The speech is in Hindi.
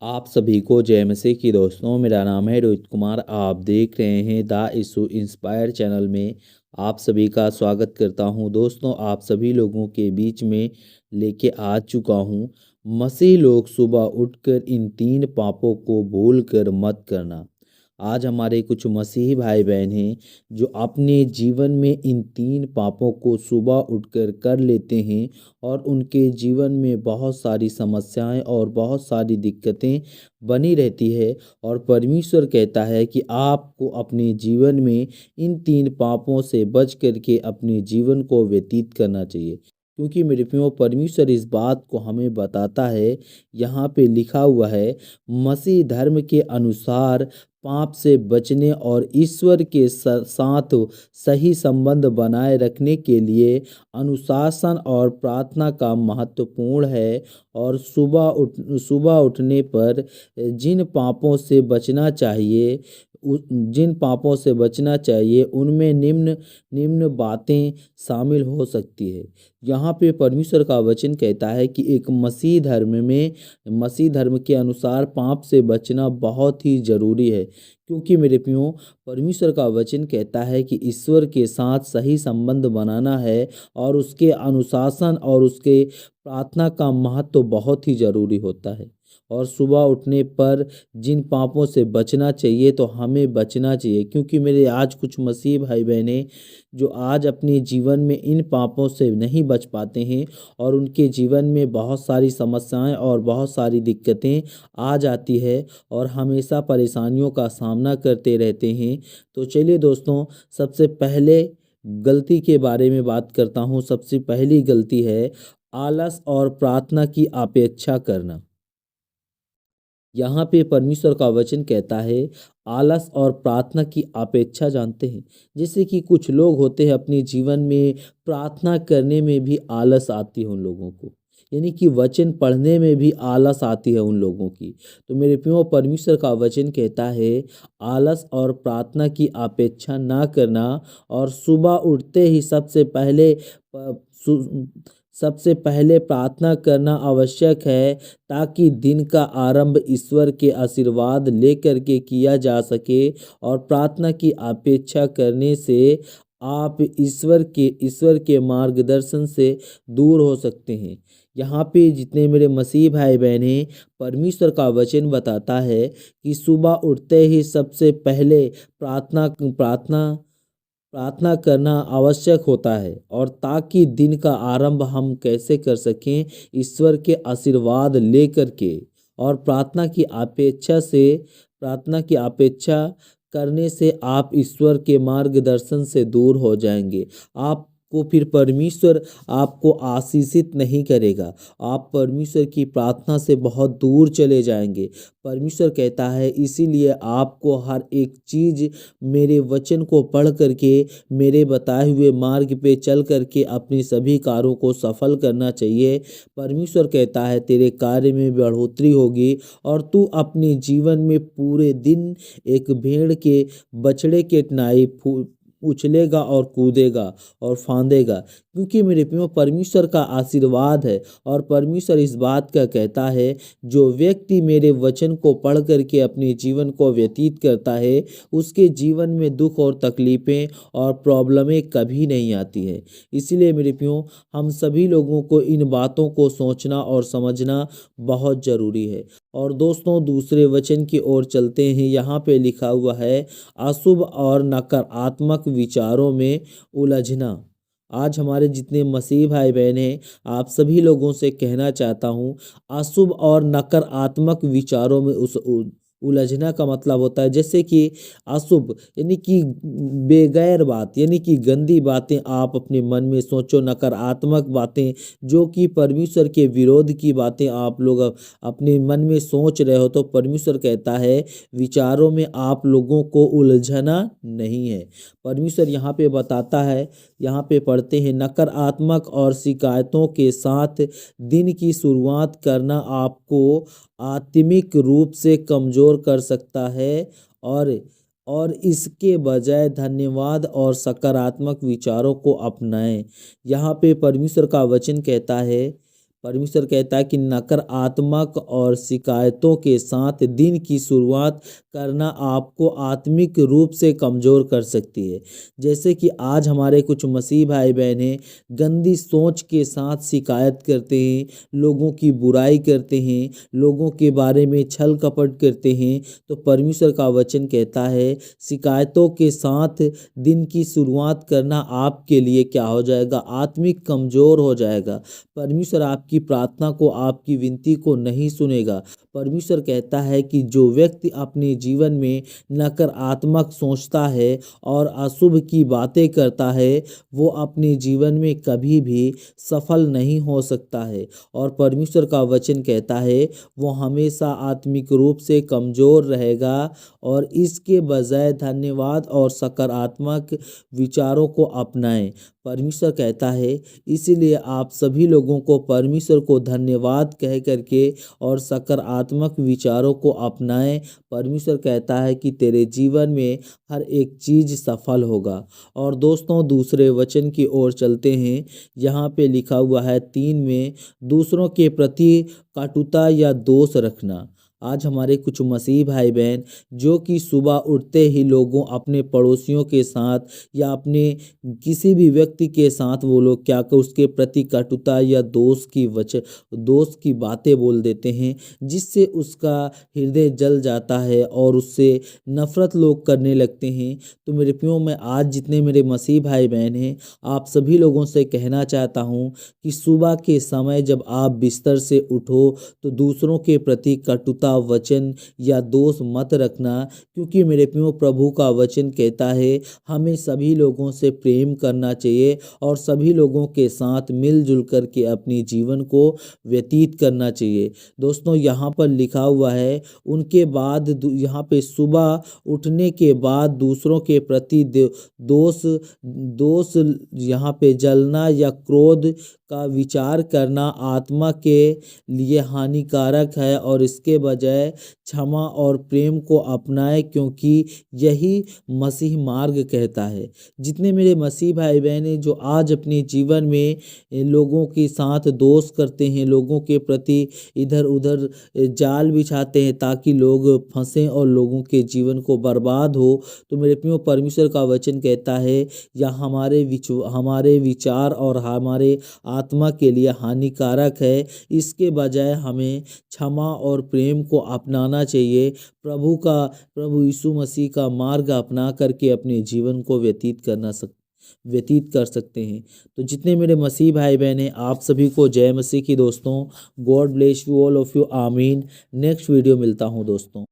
आप सभी को जय मसीह की दोस्तों। मेरा नाम है रोहित कुमार। आप देख रहे हैं द इशू इंस्पायर चैनल में। आप सभी का स्वागत करता हूं। दोस्तों, आप सभी लोगों के बीच में लेके आ चुका हूं मसीह लोग सुबह उठकर इन तीन पापों को भूल कर मत करना। आज हमारे कुछ मसीही भाई बहन हैं जो अपने जीवन में इन तीन पापों को सुबह उठकर कर लेते हैं और उनके जीवन में बहुत सारी समस्याएं और बहुत सारी दिक्कतें बनी रहती है। और परमेश्वर कहता है कि आपको अपने जीवन में इन तीन पापों से बच करके अपने जीवन को व्यतीत करना चाहिए, क्योंकि मेरे प्रियो परमेश्वर इस बात को हमें बताता है। यहाँ पे लिखा हुआ है, मसीह धर्म के अनुसार पाप से बचने और ईश्वर के साथ सही संबंध बनाए रखने के लिए अनुशासन और प्रार्थना का महत्वपूर्ण है। और सुबह उठने पर जिन पापों से बचना चाहिए जिन पापों से बचना चाहिए उनमें निम्न निम्न बातें शामिल हो सकती है। यहाँ पे परमेश्वर का वचन कहता है कि एक मसीह धर्म के अनुसार पाप से बचना बहुत ही जरूरी है, क्योंकि मेरे प्रियो परमेश्वर का वचन कहता है कि ईश्वर के साथ सही संबंध बनाना है और उसके अनुशासन और उसके प्रार्थना का महत्व बहुत ही जरूरी होता है। और सुबह उठने पर जिन पापों से बचना चाहिए तो हमें बचना चाहिए, क्योंकि मेरे आज कुछ मसीह भाई बहनें जो आज अपने जीवन में इन पापों से नहीं बच पाते हैं और उनके जीवन में बहुत सारी समस्याएं और बहुत सारी दिक्कतें आ जाती है और हमेशा परेशानियों का सामना करते रहते हैं। तो चलिए दोस्तों, सबसे पहले गलती के बारे में बात करता हूँ। सबसे पहली गलती है आलस और प्रार्थना की अपेक्षा करना। यहाँ पे परमेश्वर का वचन कहता है, आलस और प्रार्थना की अपेक्षा जानते हैं। जैसे कि कुछ लोग होते हैं अपने जीवन में प्रार्थना करने में भी आलस आती है उन लोगों को, यानी कि वचन पढ़ने में भी आलस आती है उन लोगों की। तो मेरे प्रियो परमेश्वर का वचन कहता है, आलस और प्रार्थना की अपेक्षा ना करना और सुबह उठते ही सबसे पहले प्रार्थना करना आवश्यक है, ताकि दिन का आरंभ ईश्वर के आशीर्वाद लेकर के किया जा सके। और प्रार्थना की अपेक्षा करने से आप ईश्वर के मार्गदर्शन से दूर हो सकते हैं। यहाँ पे जितने मेरे मसीह भाई बहन हैं, परमेश्वर का वचन बताता है कि सुबह उठते ही सबसे पहले प्रार्थना प्रार्थना प्रार्थना करना आवश्यक होता है, और ताकि दिन का आरंभ हम कैसे कर सकें, ईश्वर के आशीर्वाद लेकर के। और प्रार्थना की अपेक्षा करने से आप ईश्वर के मार्गदर्शन से दूर हो जाएंगे। आपको फिर परमेश्वर आपको आशीषित नहीं करेगा। आप परमेश्वर की प्रार्थना से बहुत दूर चले जाएंगे। परमेश्वर कहता है, इसीलिए आपको हर एक चीज मेरे वचन को पढ़ करके, मेरे बताए हुए मार्ग पे चल करके अपने सभी कार्यों को सफल करना चाहिए। परमेश्वर कहता है, तेरे कार्य में बढ़ोतरी होगी और तू अपने जीवन में पूरे दिन एक भेड़ के बछड़े के नाई उछलेगा और कूदेगा और फांदेगा, क्योंकि मेरे प्रियो परमेश्वर का आशीर्वाद है। और परमेश्वर इस बात का कहता है, जो व्यक्ति मेरे वचन को पढ़ करके अपने जीवन को व्यतीत करता है, उसके जीवन में दुख और तकलीफें और प्रॉब्लमें कभी नहीं आती है। इसलिए मेरे प्रियो, हम सभी लोगों को इन बातों को सोचना और समझना बहुत ज़रूरी है। और दोस्तों, दूसरे वचन की ओर चलते हैं। यहाँ पे लिखा हुआ है, अशुभ और नकारात्मक विचारों में उलझना। आज हमारे जितने मसीह भाई बहन हैं, आप सभी लोगों से कहना चाहता हूँ, अशुभ और नकारात्मक विचारों में उलझना का मतलब होता है, जैसे कि अशुभ यानी कि बेगैर बात, यानी कि गंदी बातें आप अपने मन में सोचो। नकारात्मक बातें जो कि परमेश्वर के विरोध की बातें आप लोग अपने मन में सोच रहे हो, तो परमेश्वर कहता है, विचारों में आप लोगों को उलझना नहीं है। परमेश्वर यहाँ पे बताता है, यहाँ पे पढ़ते हैं, नकारात्मक और शिकायतों के साथ दिन की शुरुआत करना आपको आत्मिक रूप से कमजोर कर सकता है। और इसके बजाय धन्यवाद और सकारात्मक विचारों को अपनाएं। यहाँ पे परमेश्वर का वचन कहता है, परमेश्वर कहता है कि नकारात्मक और शिकायतों के साथ दिन की शुरुआत करना आपको आत्मिक रूप से कमज़ोर कर सकती है। जैसे कि आज हमारे कुछ मसीह भाई बहनें गंदी सोच के साथ शिकायत करते हैं, लोगों की बुराई करते हैं, लोगों के बारे में छल कपट करते हैं। तो परमेश्वर का वचन कहता है शिकायतों के साथ दिन की शुरुआत करना आपके लिए क्या हो जाएगा, आत्मिक कमज़ोर हो जाएगा। परमेश्वर आपकी प्रार्थना को, आपकी विनती को नहीं सुनेगा। परमेश्वर कहता है कि जो व्यक्ति अपने जीवन में नकारात्मक सोचता है और अशुभ की बातें करता है, वो अपने जीवन में कभी भी सफल नहीं हो सकता है। और परमेश्वर का वचन कहता है वो हमेशा आत्मिक रूप से कमज़ोर रहेगा। और इसके बजाय धन्यवाद और सकारात्मक विचारों को अपनाएं। परमेश्वर कहता है इसीलिए आप सभी लोगों को परमेश्वर को धन्यवाद कह करके और सकारात्मक विचारों को अपनाएं। परमेश्वर कहता है कि तेरे जीवन में हर एक चीज़ सफल होगा। और दोस्तों दूसरे वचन की ओर चलते हैं। यहाँ पे लिखा हुआ है 3 में, दूसरों के प्रति कटुता या दोष रखना। आज हमारे कुछ मसीह भाई बहन जो कि सुबह उठते ही लोगों, अपने पड़ोसियों के साथ या अपने किसी भी व्यक्ति के साथ वो लोग क्या कर उसके प्रति कटुता या दोष की बातें बोल देते हैं, जिससे उसका हृदय जल जाता है और उससे नफरत लोग करने लगते हैं। तो मेरे प्रियो, मैं आज जितने मेरे मसीह भाई बहन हैं, आप सभी लोगों से कहना चाहता हूँ कि सुबह के समय जब आप बिस्तर से उठो तो दूसरों के प्रति कटुता वचन या दोष मत रखना। क्योंकि मेरे प्रियो, प्रभु का वचन कहता है हमें सभी लोगों से प्रेम करना चाहिए और सभी लोगों के साथ मिलजुल करके अपने जीवन को व्यतीत करना चाहिए। दोस्तों यहाँ पर लिखा हुआ है उनके बाद यहाँ पे सुबह उठने के बाद दूसरों के प्रति दोष यहाँ पे जलना या क्रोध का विचार करना आत्मा के लिए हानिकारक है। और इसके बजाय क्षमा और प्रेम को अपनाएं, क्योंकि यही मसीह मार्ग कहता है। जितने मेरे मसीह भाई बहन जो आज अपने जीवन में लोगों के साथ दोष करते हैं, लोगों के प्रति इधर उधर जाल बिछाते हैं ताकि लोग फंसें और लोगों के जीवन को बर्बाद हो, तो मेरे प्रियो, परमेश्वर का वचन कहता है या हमारे विचार और हमारे आत्मा के लिए हानिकारक है। इसके बजाय हमें क्षमा और प्रेम को अपनाना चाहिए। प्रभु यीशु मसीह का मार्ग अपना करके अपने जीवन को व्यतीत कर सकते हैं। तो जितने मेरे मसीह भाई बहन हैं, आप सभी को जय मसीह की। दोस्तों, God bless you all of you. आमीन। नेक्स्ट वीडियो मिलता हूँ दोस्तों।